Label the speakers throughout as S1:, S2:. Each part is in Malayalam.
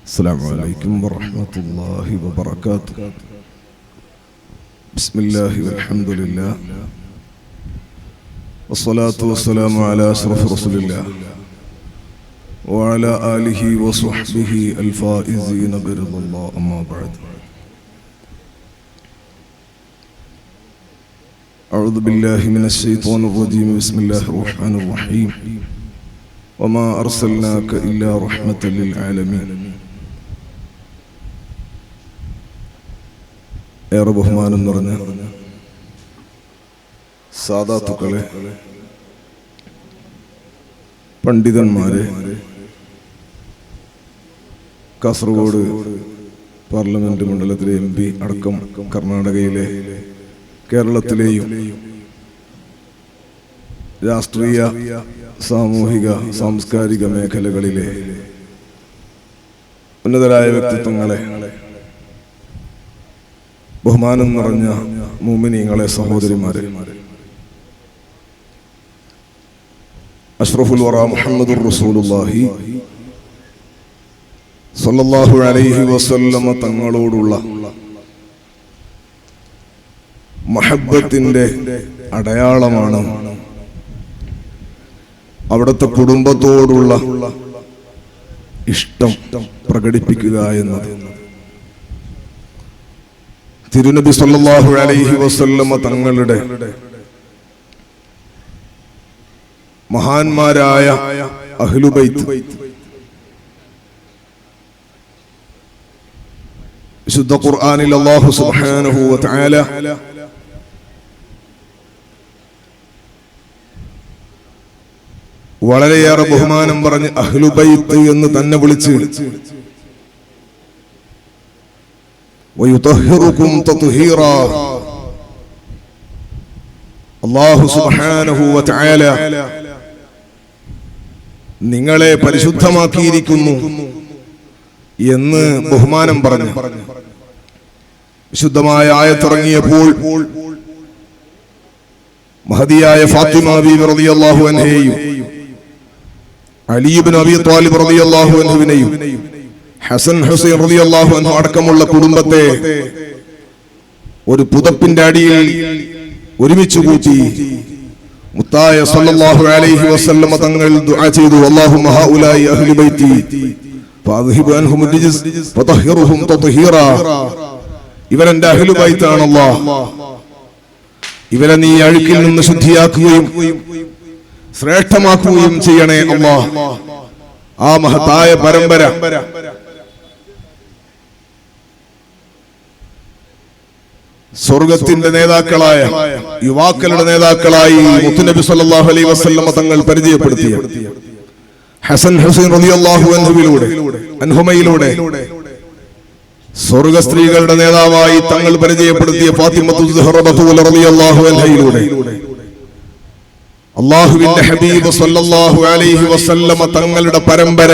S1: السلام عليكم ورحمة الله وبركاته. بسم الله والحمد لله والصلاة والسلام على أشرف رسول الله وعلى آله وصحبه الفائزين برضا الله. أما بعد، أعوذ بالله من الشيطان الرجيم. بسم الله الرحمن الرحيم. وما أرسلناك إلا رحمة للعالمين. ഏറെ ബഹുമാനം നിറഞ്ഞ സാദാത്തുക്കളെ, പണ്ഡിതന്മാരെ, കാസർഗോഡ് പാർലമെന്റ് മണ്ഡലത്തിലെ MP അടക്കം കർണാടകയിലെ, കേരളത്തിലെയും രാഷ്ട്രീയ, സാമൂഹിക, സാംസ്കാരിക മേഖലകളിലെ ഉന്നതരായ വ്യക്തിത്വങ്ങളെ, ബഹുമാനം നിറഞ്ഞ മുഅ്മിനീങ്ങളെ, സഹോദരിമാരെ, അഷ്റഫുൽ വറ മുഹമ്മദുർ റസൂലുള്ളാഹി സ്വല്ലല്ലാഹു അലൈഹി വസല്ലമ തങ്ങളോടുള്ള മഹബ്ബത്തിന്റെ അടയാളമാണ് അവിടുത്തെ കുടുംബത്തോടുള്ള ഇഷ്ടം പ്രകടിപ്പിക്കുക എന്നത്. തിരുനബി സല്ലല്ലാഹു അലൈഹി വസല്ലമ തങ്ങളുടെ മഹാന്മാരായ അഹ്ലുബൈത്ത്, വിശുദ്ധ ഖുർആനിൽ അല്ലാഹു സുബ്ഹാനഹു വ തആല വളരെയേറെ ബഹുമാനം പറഞ്ഞ് അഹ്ലുബൈത്ത് എന്ന് തന്നെ വിളിച്ച് വയുതഹിറുകും തത്ഹീറാ. അല്ലാഹു സുബ്ഹാനഹു വ തആല നിങ്ങളെ പരിശുദ്ധമാക്കിയിരിക്കുന്നു എന്ന് ബഹുമാനം പറഞ്ഞു. വിശുദ്ധമായ ആയത്തിറങ്ങിയപ്പോൾ മഹദിയായ ഫാത്തിമ ബീവി റളിയല്ലാഹു അൻഹയെയും അലി ഇബ്നു അബീ ത്വാലിബ് റളിയല്ലാഹു അൻഹുവിനെയും ഹസൻ ഹുസൈൻ റളിയല്ലാഹു അൻഹു അടക്കമുള്ള കുടുംബത്തെ ഒരു പുതപ്പിന്റെ അടിയിൽ ഒരുമിച്ച് കൂട്ടി മുത്തായ സല്ലല്ലാഹു അലൈഹി വസല്ലമ തങ്ങൾ ദുആ ചെയ്തു, അല്ലാഹുമ്മ ഹൗലായി അഹ്ലി ബൈതി ഫഅദ്ഹിബ് അൻഹും റിജ്സ് വതഹിറുഹും തത്ഹീറാ. ഇവരെന്റെ അഹ്ലു ബൈത്താണ് അല്ലാഹ്, ഇവരെ നീ അഴുക്കിൽ നിന്ന് ശുദ്ധിയാക്കുകയും ശ്രേഷ്ഠമാക്കുകയും ചെയ്യണേ അല്ലാഹ്. ആ മഹത്തായ പരമ്പര സ്വർഗത്തിന്റെ നേതാക്കളായ, യുവാക്കളുടെ നേതാക്കളായി മുത്തുനബി സല്ലല്ലാഹു അലൈഹി വസല്ലമ തങ്ങൾ പരിചയപ്പെടുത്തിയ ഹസൻ ഹുസൈൻ റളിയല്ലാഹു അൻഹുമയിലൂടെ സ്വർഗ സ്ത്രീകളുടെ നേതാവായി തങ്ങൾ പരിചയപ്പെടുത്തിയ ഫാത്തിമത്തു സുഹറ ബത്തൂല റളിയല്ലാഹു അൻഹയിലൂടെ അല്ലാഹുവിന്റെ ഹബീബ് സല്ലല്ലാഹു അലൈഹി വസല്ലമ തങ്ങളുടെ പരമ്പര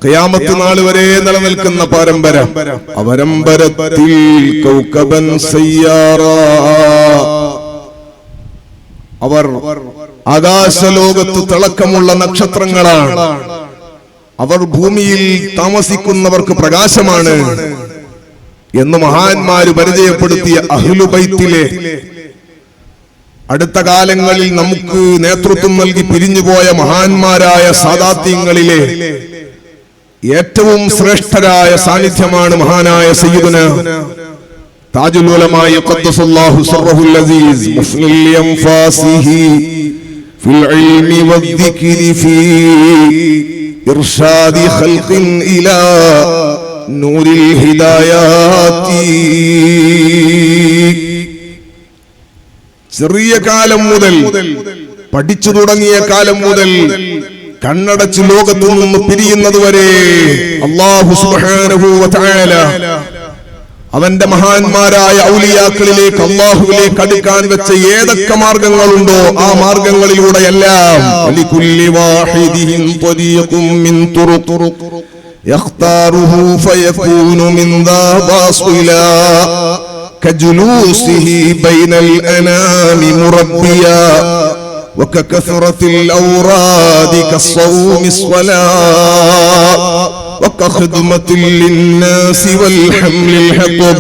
S1: ഖിയാമത്ത് നാൾ വരെ നിലനിൽക്കുന്ന പരമ്പര. അവരമ്പരത്തിൽ കൗകബൻ സയ്യാറാ, അവർ ആകാശലോകത്ത് തിളക്കമുള്ള നക്ഷത്രങ്ങളാണ്. അവർ ഭൂമിയിൽ താമസിക്കുന്നവർക്ക് പ്രകാശമാണ് എന്ന് മഹാന്മാര് പരിചയപ്പെടുത്തിയ അഹ്ലുബൈത്തിലെ അടുത്ത കാലങ്ങളിൽ നമുക്ക് നേതൃത്വം നൽകി പിരിഞ്ഞുപോയ മഹാന്മാരായ സാദാത്യങ്ങളിലെ ഏറ്റവും ശ്രേഷ്ഠരായ സാന്നിധ്യമാണ് മഹാനായ സയ്യിദുന താജുൽ ഉലമാ ഖദ്ദസല്ലാഹു സിർറഹുൽ അസീസ് മുഫ്നിൽ യൻഫാസിഹി ഫിൽ ഇൽമി വദ്ദിക്രി ഫീ ഇർഷാദി ഖൽഖിൻ ഇലാ നൂരിൽ ഹിദായാതി. ചെറിയ കാലം മുതൽ, പഠിച്ചു തുടങ്ങിയ കാലം മുതൽ കണ്ണടച്ച് ലോകത്തു നിന്ന് പിരിയുന്നതുവരെ അല്ലാഹു സുബ്ഹാനഹു വ തആല അവന്റെ മഹാന്മാരായ ഔലിയാക്കളിലേക്ക്, അല്ലാഹുവിലേക്ക് അടുക്കാൻ വെച്ച ഏതൊക്കെ മാർഗങ്ങളുണ്ടോ ആ മാർഗങ്ങളിലൂടെയെല്ലാം വലികുല്ലി വാഹിദിൻ ത്വരീഖും മിൻ തുറുഖ് യഖ്താറുഹു ഫയകൂനു മിൻ ദാ ബാസ്ഇലാ كجلوسه بين الأنام مربيا وككثرة الأوراد كالصوم الصلاة وكخدمة للناس والحمل الحطب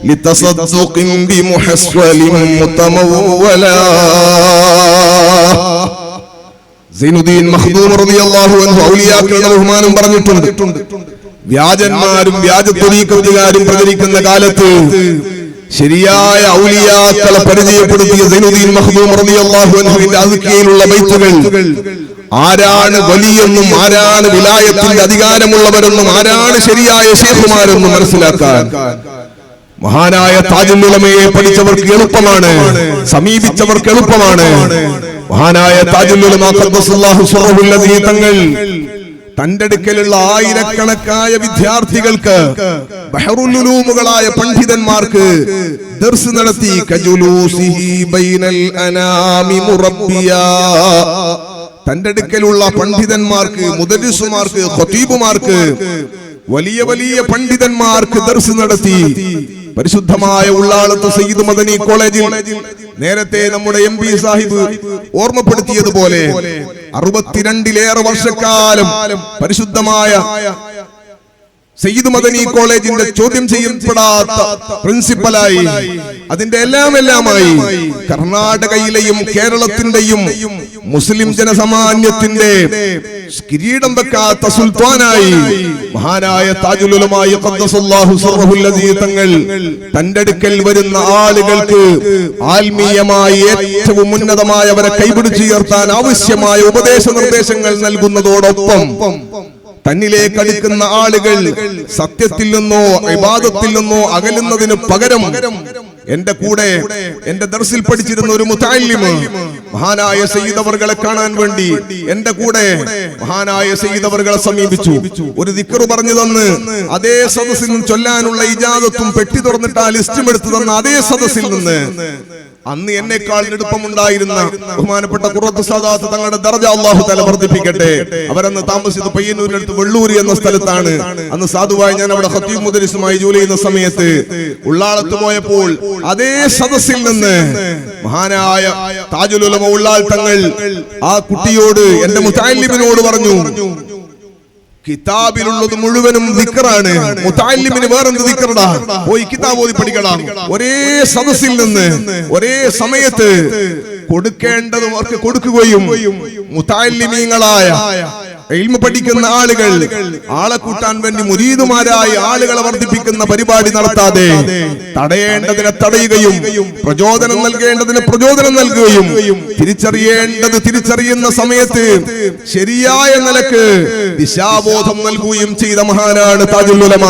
S1: لتصدق بمحصول متمولا. സൈനുദ്ദീൻ മഖ്ദൂം റളിയല്ലാഹു അൻഹു ഔലിയാക്കളുടെ ബഹുമാനം പറഞ്ഞിട്ടുണ്ട്. വ്യാജന്മാരും വ്യാജത്വരീക്കത്തുകാരും പ്രചരിക്കുന്ന കാലത്ത് ശരിയായ ഔലിയാക്കളെ പരിചയപ്പെടുത്തിയ സൈനുദ്ദീൻ മഖ്ദൂം റളിയല്ലാഹു അൻഹുവിന്റെ അസ്കിയയിലുള്ള ബൈത്തുകൾ ആരാണ് വലിയെന്നും ആരാണ് വിലായത്തിന്റെ അധികാരമുള്ളവരെന്നും ആരാണ് ശരിയായ ശൈഖുമാരെന്നും മനസ്സിലാക്കാൻ മഹാനായ താജുൽ ഉലമയെ പഠിച്ചവർക്ക് എളുപ്പമാണ്, സമീപിച്ചവർക്ക് എളുപ്പമാണ്. മഹാനായ താജുൽ ഉലമ ഖദ്ദസല്ലാഹു സിർറഹുൽ ലദീ തങ്ങൾ തന്റെ അടുക്കലുള്ള ആയിരക്കണക്കായ വിദ്യാർത്ഥികൾക്ക് ബഹറുൽ ഉലൂമുകളായ പണ്ഡിതന്മാർക്ക് ദർസ് നടത്തി. കജുലൂസിഹി ബൈനൽ അനാമി മുറബ്ബിയാ. തന്റെ അടുക്കലുള്ള പണ്ഡിതന്മാർക്ക്, മുദരിസുമാർക്ക്, ഖതീബുമാർക്ക്, വലിയ വലിയ പണ്ഡിതന്മാർക്ക് ദർസ് നടത്തി. പരിശുദ്ധമായ ഉള്ളാളത്ത് സയ്യിദ് മദനി കോളേജിൽ നേരത്തെ നമ്മുടെ MP സാഹിബ് ഓർമ്മപ്പെടുത്തിയതുപോലെ 62 വർഷക്കാലം പരിശുദ്ധമായ സയ്യിദ് മദനി കോളേജിന്റെ ചോദ്യം ചെയ്യപ്പെടാത്ത പ്രിൻസിപ്പലായി അതിന്റെ എല്ലാമായി കർണാടകയിലെയും കേരളത്തിന്റെയും മുസ്ലിം ജനസാമാന്യത്തിന്റെ കിരീടം വെക്കാത്ത സുൽത്താനായി മഹാനായ താജുൽ ഉലമാ ഖദ്ദസല്ലാഹു സിർറഹുൽ ലദീ തങ്ങൾ തന്റെ അടുക്കൽ വരുന്ന ആളുകൾക്ക് ആത്മീയമായി ഏറ്റവും ഉന്നതമായവരെ കൈപിടിച്ച് ഉയർത്താൻ ആവശ്യമായ ഉപദേശ നിർദ്ദേശങ്ങൾ നൽകുന്നതോടൊപ്പം തന്നിലേക്ക് അടുക്കുന്ന ആളുകൾ സത്യത്തിൽ നിന്നോ ഇബാദത്തിൽ നിന്നോ അകലുന്നതിന് പകരം എന്റെ കൂടെ എന്റെ ദർസിൽ പഠിച്ചിരുന്ന ഒരു മുതഅല്ലിമ് മഹാനായ സയ്യിദ് അവർകളെ കാണാൻ വേണ്ടി എന്റെ കൂടെ മഹാനായ സയ്യിദ് അവർകളെ സമീപിച്ചു. ഒരു ദിക്ർ പറഞ്ഞു തന്ന് അതേ സദസ്സിൽ നിന്ന് ചൊല്ലാനുള്ള ഇജാസത്തും പെട്ടി തുറന്നിട്ട് ആ ലിസ്റ്റും എടുത്തു തന്ന അതേ സദസ്സിൽ നിന്ന് അന്ന് എന്നെക്കാൾ എടുപ്പമുണ്ടായിരുന്ന ബഹുമാനപ്പെട്ട ഖുറത്ത് സാദാത്ത് തങ്ങളുടെ ദർജ അല്ലാഹു തആല വർദ്ധിപ്പിക്കട്ടെ. അവരന്ന് താമസിച്ചത് പയ്യന്നൂരിനടുത്ത് വെള്ളൂരി എന്ന സ്ഥലത്താണ്. അന്ന് സാധുവായി ഞാൻ അവിടെ ഖതീബ് മുദരിസുമായി ജോലി ചെയ്യുന്ന സമയത്ത് ഉള്ളാളത്ത് പോയപ്പോൾ അതേ സദസ്സിൽ നിന്ന് മഹാനായ താജുൽ ഉലമ ഉള്ളാൾ തങ്ങൾ ആ കുട്ടിയോട്, എന്റെ മുതഅല്ലിമിനോട് പറഞ്ഞു, കിതാബിലുള്ളത് മുഴുവനും ദിക്റാണ്, മുതഅല്ലിമിന് വേറെന്ത് ദിക്റാ, പോയി കിതാബ് ഓതി പഠിക്കണം. ഒരേ സദസ്സിൽ നിന്ന് ഒരേ സമയത്ത് കൊടുക്കേണ്ടതും അവർക്ക് കൊടുക്കുകയും മുതഅല്ലിമീങ്ങളായ ഇൽമു പഠിക്കുന്ന ആളുകൾ ആളെ കൂട്ടാൻ വേണ്ടി മുരീദുമാരായ ആളുകളെ വർദ്ധിപ്പിക്കുന്ന പരിപാടി നടത്താതെ തടയേണ്ടതിനെ തടയുകയും പ്രചോദനം നൽകേണ്ടതിന് പ്രചോദനം നൽകുകയും തിരിച്ചറിയേണ്ടത് തിരിച്ചറിയുന്ന സമയത്ത് ശരിയായ നിലക്ക് ദിശാബോധം നൽകുകയും ചെയ്ത മഹാനാണ് താജുൽ ഉലമ.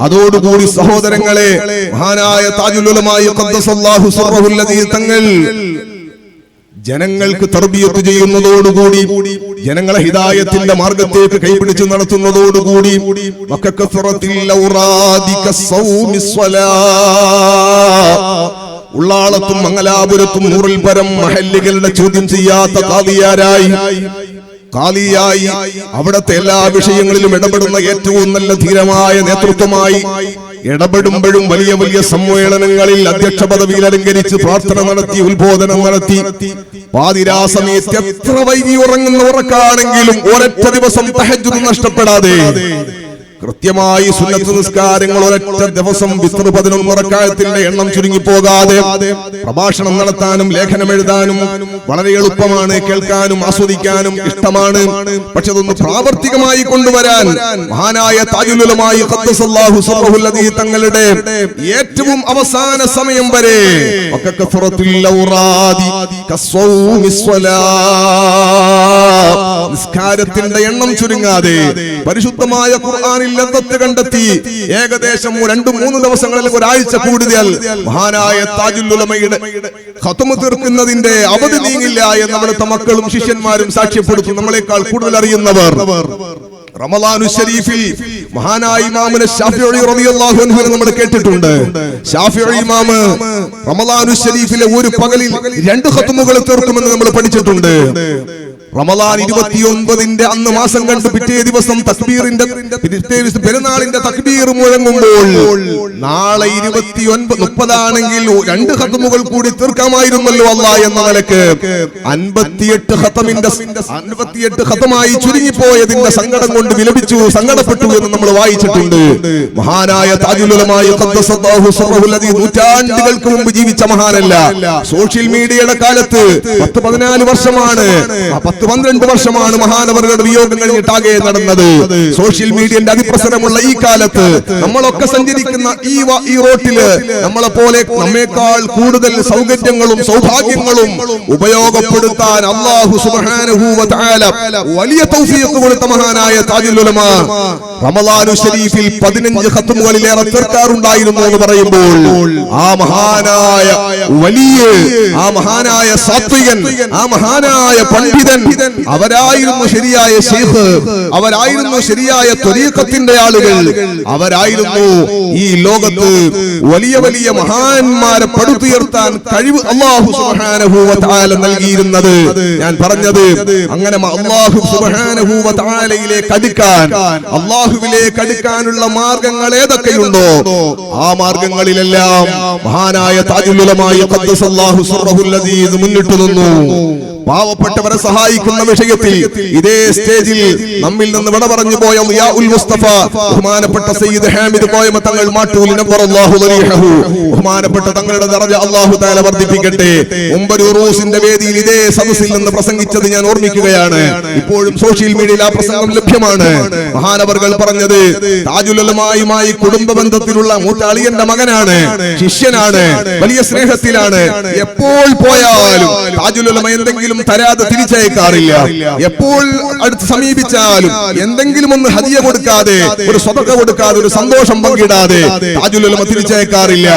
S1: അതോടുകൂടി സഹോദരങ്ങളെ, മഹാനായ താജുൽ ഉലമാ ഖദ്ദസല്ലാഹു സിർറഹുൽ ലദീ തങ്ങൾ ജനങ്ങൾക്ക് തർബിയത്ത് ചെയ്യുന്നതോടുകൂടി, ജനങ്ങളെ ഹിദായത്തിന്റെ മാർഗത്തേക്ക് കൈപിടിച്ച് നടത്തുന്നതോടുകൂടി ഉള്ളാളത്തും മംഗലാപുരത്തും 100-ൽ പരം മഹല്ലുകളുടെ ചോദ്യം ചെയ്യാത്ത ഖാലിയായി അവിടത്തെ എല്ലാ വിഷയങ്ങളിലും ഇടപെടുന്ന ഏറ്റവും നല്ല ധീരമായ നേതൃത്വമായി ഇടപെടുമ്പോഴും വലിയ വലിയ സമ്മേളനങ്ങളിൽ അധ്യക്ഷ പദവിയിൽ അലങ്കരിച്ച് പ്രാർത്ഥന നടത്തി, ഉത്ബോധനം നടത്തി, പാതിരാ സമയത്ത് എത്ര വൈകി ഉറങ്ങുന്ന ഉറക്കാണെങ്കിലും ഒരൊറ്റ ദിവസം തഹജ്ജുദ് നഷ്ടപ്പെടാതെ കൃത്യമായി സുന്നത്ത് നിസ്കാരങ്ങൾ ഒരൊറ്റ ദിവസം വിത്ർ 11 റക്അത്തിന്റെ എണ്ണം ചുരുങ്ങി പോകാതെ പ്രഭാഷണം നടത്താനും ലേഖനം എഴുതാനും വളരെ എളുപ്പമാണ്, കേൾക്കാനും ആസ്വദിക്കാനും ഇഷ്ടമാണ്. പക്ഷെ അതൊന്ന് പ്രാവർത്തികമായി കൊണ്ടുവരാൻ മഹാനായ താജുൽ ഉലമാ ഖദ്ദസല്ലാഹു സിർറഹുൽ ലദീ തങ്ങളുടെ ഏറ്റവും അവസാന സമയം വരെ നിസ്കാരത്തിന്റെ എണ്ണം ചുരുങ്ങാതെ പരിശുദ്ധമായ ഖുർആനിൽ ലദ്ദത്ത് കണ്ടെത്തി ഏകദേശം 2-3 ദിവസങ്ങളിൽ ഒരാഴ്ച കൂടുതൽ മഹാനായ താജുൽ ഉലമയുടെ ഖത്മ തീർക്കുന്നതിന്റെ അവധി നീങ്ങില്ല എന്ന് നമ്മുടെ മക്കളും ശിഷ്യന്മാരും സാക്ഷ്യപ്പെടുത്തും. നമ്മളെക്കാൾ കൂടുതൽ അറിയുന്നവർ റമളാനു ശരീഫിൽ മഹാനായ ഇമാമുന ശാഫിഈ റളിയല്ലാഹു അൻഹു നമ്മൾ കേട്ടിട്ടുണ്ട്. ശാഫിഈ ഇമാം റമളാനു ശരീഫിലെ ഒരു പകലിൽ 2 ഖത്മുകൾ തീർക്കുമെന്ന് നമ്മൾ പഠിച്ചിട്ടുണ്ട്. റമദാൻ 29 അന്ന് മാസം കണ്ട് പിറ്റേ ദിവസം തക്ബീറിന്റെ പെരുന്നാളിന്റെ തക്ബീർ മുഴങ്ങുമ്പോൾ നാളെ 29 ആണെങ്കിൽ 2 ഖത്മുകൾ കൂടി തീർക്കാമായിരുന്നല്ലോ അല്ലാഹ് എന്ന നിലക്ക് 58 ഖത്മായി ചുരുങ്ങിപ്പോയതിന്റെ സങ്കടം കൊണ്ട് വിലപിച്ചു, സങ്കടപ്പെട്ടു എന്ന് നമ്മൾ വായിച്ചിട്ടുണ്ട്. മഹാനായ താജുൽ ഉലമാ ഖദ്ദസല്ലാഹു സിർറഹുൽ അദീ നൂറ്റാണ്ടുകൾക്ക് മുമ്പ് ജീവിച്ച മഹാനല്ല. സോഷ്യൽ മീഡിയയുടെ കാലത്ത് 10-14 വർഷമാണ്, 10-12 വർഷമാണ് മഹാനവറുകളുടെ വിയോഗം കഴിഞ്ഞിട്ടാകെ നടന്നത്. സോഷ്യൽ മീഡിയന്റെ അതിപ്രസരമുള്ള ഈ കാലത്ത് നമ്മളൊക്കെ സഞ്ചരിക്കുന്ന ഈ റോട്ടില് നമ്മളെ പോലെ നമ്മേക്കാൾ കൂടുതൽ സൗകര്യങ്ങളും സൗഭാഗ്യങ്ങളും ഉപയോഗപ്പെടുത്താൻ അല്ലാഹു സുബ്ഹാനഹു വ തആല വലിയ തൗഫീഖ് കൊടുത്ത മഹാനായ താജുൽ ഉലമാ റമദാനു ശരീഫിൽ 15 ഖത്മുകളിലേറെ തീർക്കാറുണ്ടായിരുന്നു എന്ന് പറയുമ്പോൾ ആ മഹാനായ വലിയ, ആ മഹാനായ സാത്വികൻ, ആ മഹാനായ പണ്ഡിതൻ, അവരായിരുന്നു ശരിയായ ശൈഖ്, അവരായിരുന്നു ശരിയായ ത്വരീഖത്തിന്റെ ആളുകൾ, അവരായിരുന്നു ഈ ലോകത്ത് വലിയ വലിയ മഹാന്മാരെ പടുത്തുയർത്താൻ കഴിവ് അല്ലാഹു സുബ്ഹാനഹു വ തആല നൽകിയിരുന്നത്. ഞാൻ പറഞ്ഞത് അങ്ങനെ അല്ലാഹു സുബ്ഹാനഹു വ തആലയിലേക്ക് അടുക്കാൻ, അല്ലാഹുവിലേക്ക് അടുക്കാനുള്ള മാർഗങ്ങൾ ഏതൊക്കെയുണ്ടോ ആ മാർഗങ്ങളിലെല്ലാം മഹാനായ താജുൽ ഉലമാ ഖദ്ദസല്ലാഹു സിർറഹുൽ അദീസ് മുന്നിട്ട് നിന്നു. പാവപ്പെട്ടവരെ സഹായിക്കുന്ന വിഷയത്തിൽ ഇതേ സ്റ്റേജിൽ നമ്മിൽ നിന്ന് വിട പറഞ്ഞു പോയ ളിയാഉൽ മുസ്തഫ ബഹുമാനപ്പെട്ട സയ്യിദ് ഹാമിദ് കോയമ തങ്ങൾ മാട്ടൂൽ നബ്ബറല്ലാഹു ദരീഹഹു, ബഹുമാനപ്പെട്ട തങ്ങളുടെ ദറജ അല്ലാഹു തആല വർദ്ധിപ്പിക്കട്ടെ, ഉംബരുറൂസിന്റെ വേദിയിൽ ഇതേ സദസ്സിൽ നിന്ന് പ്രസംഗിച്ചത് ഞാൻ ഓർമ്മിക്കുകയാണ്. ഇപ്പോഴും സോഷ്യൽ മീഡിയയിൽ ആ പ്രസംഗം ലഭ്യമാണ്. മഹാനവർകൾ പറഞ്ഞത് താജുൽ ഉലമായുമായി കുടുംബ ബന്ധത്തിലുള്ള മൂത്താളിയന്റെ മകനാണ്, ശിഷ്യനാണ്, വലിയ സ്നേഹത്തിലാണ്. എപ്പോൾ പോയാലും താജുൽ ഉലമ എന്തെങ്കിലും തരാതെ തിരിച്ചയക്കാറില്ല. എപ്പോൾ അടുത്ത് സമീപിച്ചാലും എന്തെങ്കിലും ഒന്ന് ഹദിയ കൊടുക്കാതെ, ഒരു സ്വതക്ക കൊടുക്കാതെ, ഒരു സന്തോഷം പങ്കിടാതെ താജുൽ ഉലമ തിരിച്ചയക്കാറില്ല.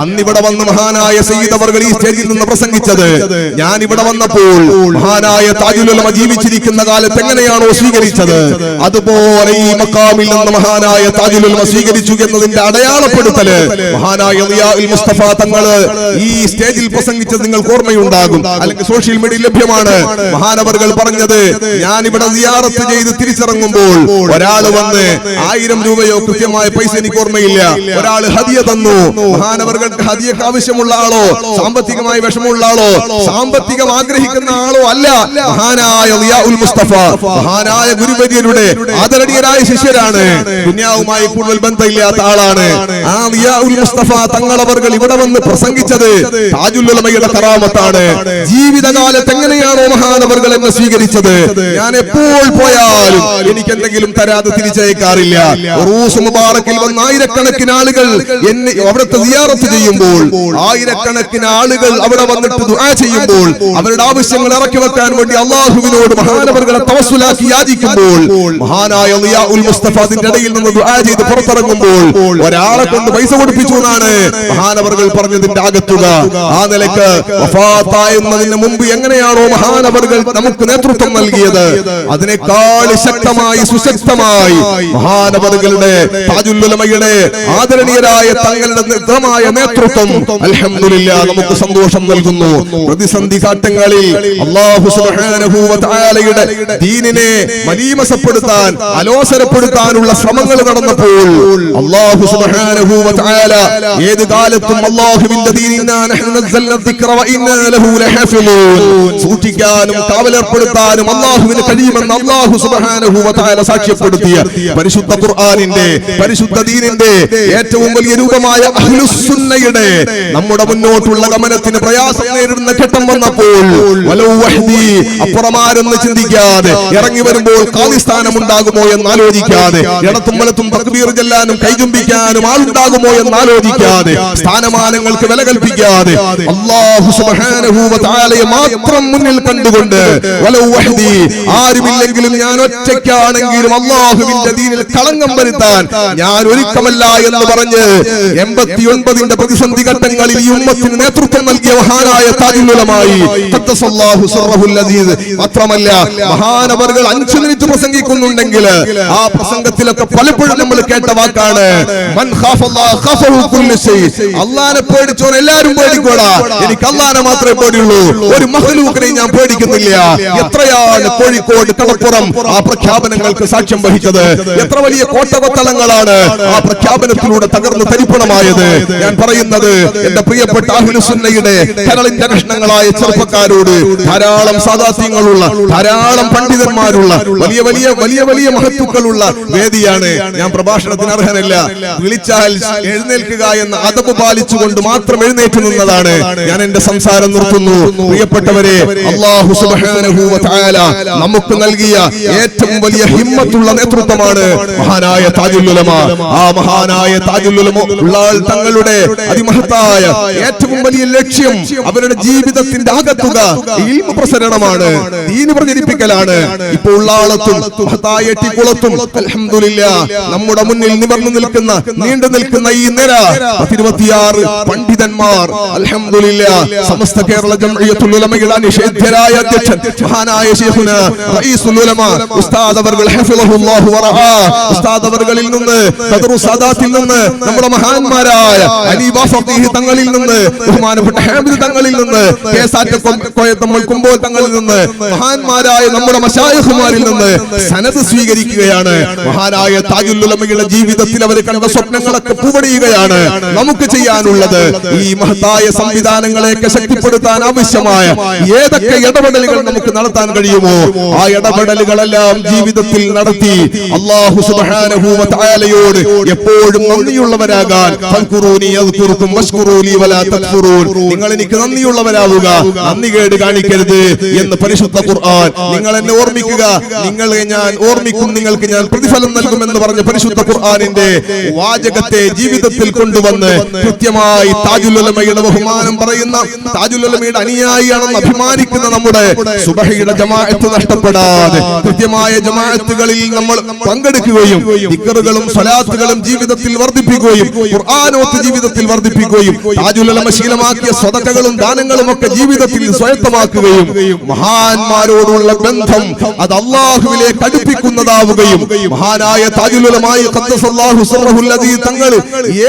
S1: അന്നിവിടെ വന്ന് മഹാനായ സയ്യിദ് അവർകൾ ഈ സ്റ്റേജിൽ നിന്ന് പ്രസംഗിച്ചത്, ഞാൻ ഇവിടെ വന്നപ്പോൾ മഹാനായ താജുൽ ഉലമ ജീവിച്ചിരിക്കുന്ന കാലത്ത് എങ്ങനെയാണോ സ്വീകരിച്ചത്, അതുപോലെ ഈ മഖാമിൽ നിന്ന് മഹാനായ താജുൽ ഉലമ സ്വീകരിച്ചു എന്നതിന്റെ അടയാളപ്പെടുത്തല് മഹാനായ ളിയാഉൽ മുസ്തഫ തങ്ങള് ഈ സ്റ്റേജിൽ പ്രസംഗിച്ചത് നിങ്ങൾക്ക് ഓർമ്മയുണ്ടാകും, അല്ലെങ്കിൽ സോഷ്യൽ മീഡിയയിൽ ലഭ്യമാണ്. മഹാനവറുകൾ പറഞ്ഞത്, ഞാൻ ഇവിടെ സിയാറത്ത് ചെയ്ത് തിരിച്ചിറങ്ങുമ്പോൾ ഒരാള് വന്ന് 1000 രൂപയോ കൃത്യമായ പൈസ എനിക്ക് ഓർമ്മയില്ല, ഒരാള് ഹദിയ തന്നു. മഹാനവറുകൾക്ക് ഹദിയക്ക് ആവശ്യമുള്ള ആളോ, സാമ്പത്തികമായി വിഷമമുള്ള ആളോ, സാമ്പത്തികം ആഗ്രഹിക്കുന്ന ആളോ അല്ല. മഹാനായ ളിയാഉൽ മുസ്തഫ, മഹാനായ ഗുരുവര്യരുടെ ആദരണീയരായ ശിഷ്യരാണ്, ദുനിയാവുമായി കൂടുതൽ ബന്ധമില്ലാത്ത ആളാണ്. ആ ളിയാഉൽ മുസ്തഫ തങ്ങളവറുകൾ ഇവിടെ വന്ന് പ്രസംഗിച്ചത് താജുൽ ഉലമയുടെ കറാമത്താണ്. ജീവിതകാലത്ത് എങ്ങനെയാണോ മഹാനവറുകൾ എന്നെ സ്വീകരിച്ചത്, ഞാൻ എപ്പോൾ പോയാലും എനിക്ക് എന്തെങ്കിലും തരാതെ തിരിച്ചയക്കാറില്ല. ഉറൂസ് മുബാറക്കിൽ വന്ന ആയിരക്കണക്കിന് ആളുകൾ എന്നെ അവിടുത്തെ സിയാറത്ത് ചെയ്യുമ്പോൾ, ആയിരക്കണക്കിന് ആളുകൾ അവിടെ വന്നിട്ട് ദുആ ചെയ്യുമ്പോൾ, അവരുടെ ആവശ്യങ്ങൾ ഇറക്കി വെക്കാൻ വേണ്ടി അല്ലാഹുവിനോട് മഹാനവറുകളെ തവസ്സുലാക്കി യാചിക്കുമ്പോൾ, മഹാനായ ളിയാഉൽ മുസ്തഫ അതിന്റെ ഇടയിൽ നിന്ന് ദുആ ചെയ്ത് പുറത്തിറങ്ങുമ്പോൾ ഒരാളെ കൊണ്ട് പൈസ കൊടുപ്പിച്ചു എന്നാണ് മഹാനവറുകൾ പറഞ്ഞതിന്റെ ആകത്തുക. ആ നിലക്ക് വഫാത്തായുന്നതിന് മുമ്പ് എങ്ങനെയാണോ മഹാനവറുകൾ നമുക്ക് നേതൃത്വം നൽകിയത്, അതിനേക്കാൾ ശക്തമായി സുശക്തമായി മഹാനവറുകളുടെ താജുൽ ഉലമയുടെ ആദരണീയരായ തങ്ങളുടെ ദൃഢമായ നേതൃത്വം അൽഹംദുലില്ലാഹ് നമുക്ക് സന്തോഷം നൽകുന്നു. പ്രതിസന്ധി ഘട്ടങ്ങളിൽ അല്ലാഹു സുബ്ഹാനഹു വ തആലയുടെ ദീനിനെ മലീമസപ്പെടുത്താൻ, അലോസരപ്പെടുത്താനുള്ള ശ്രമങ്ങൾ നടന്നപ്പോൾ അല്ലാഹു സുബ്ഹാനഹു വ തആല ഏത് കാലത്തും അല്ലാഹുവിന്റെ ദീൻ ഇന്നാ നഹ്നു നസ്സൽനാ ദിക്റ വ ഇന്നാ ലഹു ലഹാഫിളൂൻ സൂക്ഷിക്കാനും കാവലേർപ്പെടുത്താനും അല്ലാഹുവിന് കഴിയുമെന്ന് അല്ലാഹു സുബ്ഹാനഹു വ തആല സാക്ഷ്യപ്പെടുത്തിയ പരിശുദ്ധ ഖുർആനിന്റെ, പരിശുദ്ധ ദീനിന്റെ ഏറ്റവും വലിയ രൂപമായ അഹ്ലുസ് സുന്നയുടെ നമ്മുടെ മുന്നോട്ടുള്ള ഗമനത്തിന് പ്രയാസം നേരിടുന്ന ഘട്ടം വന്നപ്പോൾ വലൗ വഹ്ദി, അപ്പുറമാരെന്ന് ചിന്തിക്കാതെ, ഇറങ്ങി വരുമ്പോൾ കാലിസ്ഥാനം ഉണ്ടാകുമോ എന്ന് ആലോചിക്കാതെ, ഇടത്തും വലത്തും തക്ബീർ ചെല്ലാനും കൈചുംബിക്കാനും ആളുണ്ടാകുമോ എന്ന് ആലോചിക്കാതെ, സ്ഥാനമാനങ്ങൾക്ക് വില കൽപ്പിക്കാതെ അല്ലാഹു സുബ്ഹാനഹു വ തആലയെ മാത്രം മുന്നിൽ കണ്ടുകൊണ്ട് വലൗ വഹ്ദി, ആരുമില്ലെങ്കിലും ഞാൻ ഒറ്റയ്ക്കാണെങ്കിലും അല്ലാഹുവിന്റെ ദീനിൽ കളങ്കം വരുത്താൻ ഞാൻ ഒരുക്കമല്ല എന്ന് പറഞ്ഞ് 89ന്റെ പ്രതിസന്ധി ഘട്ടങ്ങളിൽ ഈ ഉമ്മത്തിന് നേതൃത്വം നൽകിയ മഹാനായ താജുൽ ഉലമായി ഖദ്ദസല്ലാഹു സിർറഹുൽ അദീസ്. മാത്രമല്ല മഹാനവറുകൾ 5 മിനിറ്റ് പ്രസംഗിക്കുന്നുണ്ടെങ്കിൽ ആ പ്രസംഗത്തിലൊക്കെ പലപ്പോഴും നമ്മൾ കേട്ട വാക്കാണ് മൻ ഖാഫല്ലാഹ ഖാഫഹു കുല്ലു ശൈ. അല്ലാഹനെ പേടിച്ചോൻ എല്ലാവരും പേടിക്കോടാ, എനിക്ക് അല്ലാഹനെ മാത്രമേ പേടിയുള്ളൂ, ഒരു മഖ്ലൂഖിനെ ഞാൻ പേടിക്കുന്നില്ല. എത്രയാണ് കോഴിക്കോട് കടപ്പുറം ആ പ്രഖ്യാപനങ്ങൾക്ക് സാക്ഷ്യം വഹിച്ചത്? എത്ര വലിയ കോട്ടകൊത്തളങ്ങളാണ് ആ പ്രഖ്യാപനത്തിലൂടെ തകർന്ന് തരിപ്പണമായത്? ഞാൻ പറയുന്നത് എന്റെ പ്രിയപ്പെട്ട അഹ്ലുസുന്നയുടെ കരളിന്റെ കഷ്ണങ്ങളായ ചെറുപ്പക്കാരോട്, ധാരാളം സാദാത്യങ്ങളുള്ള, ധാരാളം പണ്ഡിതന്മാരുള്ള, വലിയ വലിയ വലിയ വലിയ മഹത്തുക്കളുള്ള വേദിയാണ്. ഞാൻ പ്രഭാഷണത്തിന് അർഹനല്ല. വിളിച്ചാൽ എഴുന്നേൽക്കുക എന്ന അദബ് പാലിച്ചുകൊണ്ട് മാത്രം എഴുന്നേറ്റ് നിന്നതാണ്. ഞാൻ എന്റെ സംസാരം നിർത്തുന്നു. പ്രിയപ്പെട്ടവരെ, അല്ലാഹു സുബ്ഹാനഹു വ തആല നമുക്ക് നൽകിയ ഏറ്റവും വലിയ ഹിമ്മത്തുള്ള നേതൃത്വമാണ് മഹാനായ താജുൽ ഉലമ. ആ മഹാനായ താജുൽ ഉലമ തങ്ങളുടെ അതിമഹത്തായ ഏറ്റവും വലിയ ലക്ഷ്യം അവരുടെ ജീവിതത്തിന്റെ ആകത്തുക ഇൽമു പ്രസരണമാണ്, ദീൻ പ്രചരിപ്പിക്കലാണ്. ഇപ്പോൾ ഉള്ളാളത്തും മഹത്തായ എട്ടിക്കുളത്തും അൽഹംദുലില്ലാഹ് നമ്മുടെ മുന്നിൽ നിവർന്നു നിൽക്കുന്ന, നീണ്ടു നിൽക്കുന്ന ഈ നിര 26 പണ്ഡിതന്മാർ അൽഹംദുലില്ലാഹ് സമസ്ത കേരള ജംഇയ്യത്തുൽ ഉലമയുടെ നിഷേധ്യരായ അധ്യക്ഷൻ മഹാനായ ശൈഖുന റഈസുൽ ഉലമ ഉസ്താദ് അവർകൾ ഹഫിളഹുല്ലാഹു വറആ, ഉസ്താദ് അവർകളിൽ നിന്ന്, ഖദറു സാദാത്തിൽ നിന്ന്, നമ്മുടെ മഹാന്മാരായ അലി വാഫഖീഹ് തങ്ങളിൽ നിന്ന്, ബഹുമാനപ്പെട്ട ഹാമിദ് തങ്ങളിൽ നിന്ന്, കേസാറ്റക്കോയത്തമ്മൽ കുമ്പോൾ തങ്ങളിൽ നിന്ന്, മഹാന്മാരായ നമ്മുടെ മശായിഖുമാരിൽ നിന്ന് സനദ് സ്വീകരിക്കുകയാണ്. മഹാനായ താജുൽ ഉലമയുടെ ജീവിതത്തിൽ അവർ കണ്ട സ്വപ്നങ്ങളൊക്കെ പൂവണിയുകയാണ്. നമുക്ക് ചെയ്യാനുള്ളത് ഈ മഹത്തായ സംവിധാനങ്ങളെയൊക്കെ ശക്തിപ്പെടുത്താൻ ആവശ്യമായ ഏതൊക്കെ ഇടപെടലുകൾ നമുക്ക് നടത്താൻ കഴിയുമോ ആ ഇടപെടലുകളെല്ലാം ജീവിതത്തിൽ നടത്തി അല്ലാഹു സുബ്ഹാനഹു വ തആലയോട് എപ്പോഴും നന്ദിയുള്ളവരാകാൻ, ഫൽകുറൂനി യദ്കുറുകും വഷ്കുറൂലി വലാ തക്ഫുറൂൻ, നിങ്ങൾ എനിക്ക് നന്ദിയുള്ളവരാവുക, നന്ദികേട് കാണിക്കരുത് എന്ന് പരിശുദ്ധ ഖുർആൻ. നിങ്ങൾ എന്നെ ഓർമ്മിക്കുക, നിങ്ങളെ ഞാൻ ഓർമ്മിക്കും, നിങ്ങൾക്ക് ഞാൻ പ്രതിഫലം നൽകുമെന്ന് പറഞ്ഞ പരിശുദ്ധ ഖുർആനിന്റെ വാചകത്തെ ജീവിതത്തിൽ കൊണ്ടുവന്ന് കൃത്യമായി താജുൽ ഉലമയുടെ ബഹുമാനം പറയുന്ന, താജുൽ ഉലമയുടെ അനുയായിയാണെന്ന് അഭിമാനിക്കുന്ന നമ്മുടെ സുബഹിയുടെ ജമാഅത്ത് നഷ്ടപ്പെടാതെ കൃത്യമായ ജമാഅത്തുകളിൽ നമ്മൾ പങ്കെടുക്കുകയും ദിക്റുകളും സ്വലാത്തുകളും ജീവിതത്തിൽ വർദ്ധിപ്പിക്കുകയും ഖുർആനോത്ത് ജീവിതത്തിൽ വർദ്ധിപ്പിക്കുകയും താജുൽ ഉലമ ശീലമാക്കിയ സ്വതക്കകളും ദാനങ്ങളും ഒക്കെ ജീവിതത്തിൽ സ്വായത്തമാക്കുകയും മഹാന്മാരോടുള്ള ബന്ധം അത് അല്ലാഹുവിലേക്ക് അടുപ്പിക്കുന്നതാവുകയും മഹാനായ താജുൽ ഉലമ ഖദ്ദസല്ലാഹു സിർറഹുൽ അദീദ് തങ്ങൾ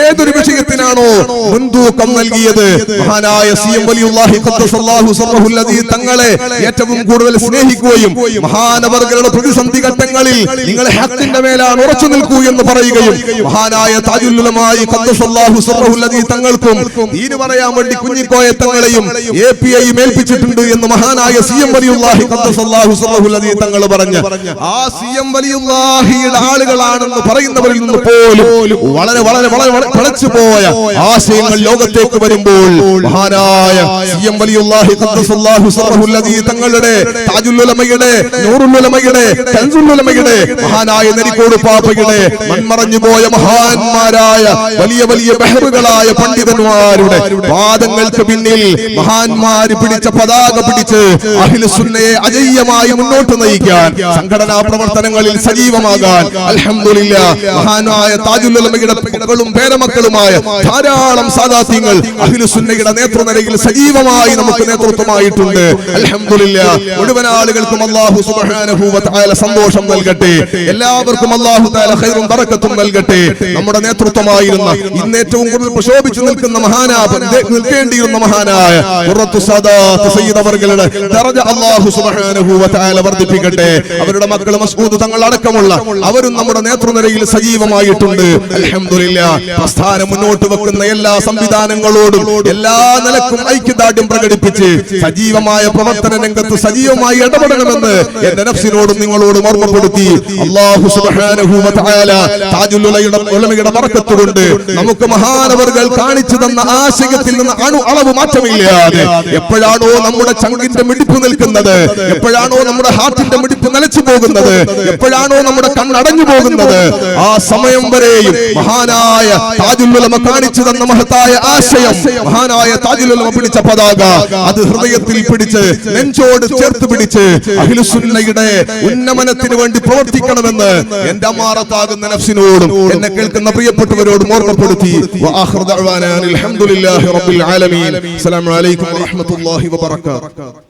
S1: ഏതൊരു വിഷയത്തിനാണോ മുൻതൂക്കം നൽകിയത്, മഹാനായ സിഎം വലിയുല്ലാഹി ഖദ്ദസല്ലാഹു സിർറഹുൽ അദീദ് തങ്ങളെ ഏറ്റവും കൂടുതൽ സ്നേഹിക്കുകയും മഹാനവർകളുടെ പ്രതിസന്ധി ഘട്ടങ്ങളിൽ നിങ്ങൾ ഹഖിന്റെ മേലാണ് ഉറച്ചു നിൽക്കൂ എന്ന് പറയുകയും മഹാനായ താജുൽ ഉലമ ഖദ്ദസല്ലാഹു സിർറഹുൽ അദീദ് തങ്ങൾക്കും ദീൻ പറയാൻ വേണ്ടി കുഞ്ഞിക്കോയ തങ്ങളെയും എപിഐയും ഏൽപ്പിച്ചിട്ടുണ്ട് എന്ന് മഹാനായ സിഎം വലിയുല്ലാഹി ഖദ്ദസല്ലാഹു സിർറഹുൽ അദീദ് തങ്ങൾ പറഞ്ഞു. ആ സിഎം വലിയുല്ലാഹിയുടെ ആളുകളാണെന്ന് പറയുന്നവരിൽ നിന്ന് പോലും വളരെ വളരെ വളരെ പിളച്ചുപോയ ആശയങ്ങൾ ലോകത്തേക്ക് വരുമ്പോൾ മഹാനായ സിഎം വലിയുല്ലാഹി ഖദ്ദസല്ലാഹു സിർറഹുൽ അദീദ് തങ്ങളുടെ താജുൽ ഉലമയുടെ നൂറുൽ ഉലമയുടെ കൻസുൽ ഉലമയുടെ മഹാനായ നെരിക്കോട് പാപ്പയുടെ മൺമറഞ്ഞു പോയ മഹാന്മാരായ വലിയ വലിയ ബഹറുകളായ പണ്ഡിതന്മാരുടെ വാദങ്ങൾക്ക് പിന്നിൽ മഹാന്മാര് പിടിച്ച പതാക പിടിച്ച് അഹ്ലുസുന്നയെ അജയ്യമായി മുന്നോട്ട് നയിക്കാൻ, സംഘടനാ പ്രവർത്തനങ്ങളിൽ സജീവമാകാൻ അൽഹംദുലില്ലാഹ് മഹാനായ താജുൽ ഉലമയുടെ മക്കളും പേരമക്കളുമായ ധാരാളം സാദാത്യങ്ങൾ അഹ്ലുസുന്നയുടെ നേതൃനിരയിൽ സജീവമായി നമുക്ക് നേതൃത്വമായിട്ടുണ്ട്. അൽഹംദുലില്ലാഹ് മുഴുവൻ ആളുകൾക്കും അല്ലാഹു സുബ്ഹാനഹു വ തആല സന്തോഷം നൽകട്ടെ. എല്ലാവർക്കും അല്ലാഹു തആല ഖൈറും ബറക്കത്തും നൽകട്ടെ. നമ്മുടെ നേതൃത്വമായിരുന്ന ഇന്ന് ഏറ്റവും കൂടുതൽ പ്രശോഭിച്ചു നിൽക്കുന്ന നിൽക്കേണ്ടിയിരുന്ന മഹാനായ ഖുറത്തു സാദാത്ത് സയ്യിദ് അവർകളുടെ ദറജ അല്ലാഹു സുബ്ഹാനഹു വ തആല വർദ്ധിപ്പിക്കട്ടെ. അവരുടെ മക്കൾ മസ്ഊദ് തങ്ങൾ അടക്കമുള്ള അവരും നമ്മുടെ നേതൃനിരയിൽ സജീവമായിട്ടുണ്ട്. അൽഹംദുലില്ലാഹ് പ്രസ്ഥാനം മുന്നോട്ട് വെക്കുന്ന എല്ലാ സംവിധാനങ്ങളോടും എല്ലാ നിലക്കും ഐക്യദാർഢ്യം പ്രകടിപ്പിച്ച് സജീവമായ പ്രവർത്തന രംഗത്ത് സജീവമായി ഇടപെടണമെന്ന് എന്റെ നഫ്സിനോടും നിങ്ങളോടും ഓർമ്മപ്പെടുത്തി അല്ലാഹു സുബ്ഹാനഹു വ തആല താജുൽ ഉലമയുടെ ബറക്കത്ത് കൊണ്ട് നമുക്ക് മഹാനവർകൾ കാണിച്ചു തന്ന ആശയത്തിൽ നിന്ന് അളവ് മാറ്റമില്ലാതെ എപ്പോഴാണോ നമ്മുടെ ചങ്കിന്റെ മിടിപ്പ് നിൽക്കുന്നത്, എപ്പോഴാണോ നമ്മുടെ ഹാർട്ടിന്റെ മിടിപ്പ് നിലച്ചു പോകുന്നത്, എപ്പോഴാണോ നമ്മുടെ കണ്ണടഞ്ഞു പോകുന്നത്, ആ സമയം വരെയും മഹാനായ താജുൽ ഉലമ കാണിച്ചു തന്ന മഹത്തായ ആശയം, മഹാനായ താജുൽ ഉലമ പിടിച്ച പതാക അത് ഹൃദയത്തിൽ പിടിച്ച് നെഞ്ചോട് ചേർത്ത് പിടിച്ച് അഹ്ലുസുന്നയുടെ ഉന്നമനത്തിന് വേണ്ടി പ്രവർത്തിക്കണമെന്ന് എന്റെ അമാറത്താകുന്ന നഫ്സിനോടും എന്നെ കേൾക്കുന്ന പ്രിയപ്പെട്ടവരോടും ഓർമ്മപ്പെടുത്തി. വആഖിറു ദഅ്വാനാ അൽഹംദുലില്ലാഹി റബ്ബിൽ ആലമീൻ. അസ്സലാമു അലൈക്കും വറഹ്മത്തുള്ളാഹി വബറകാതുഹു.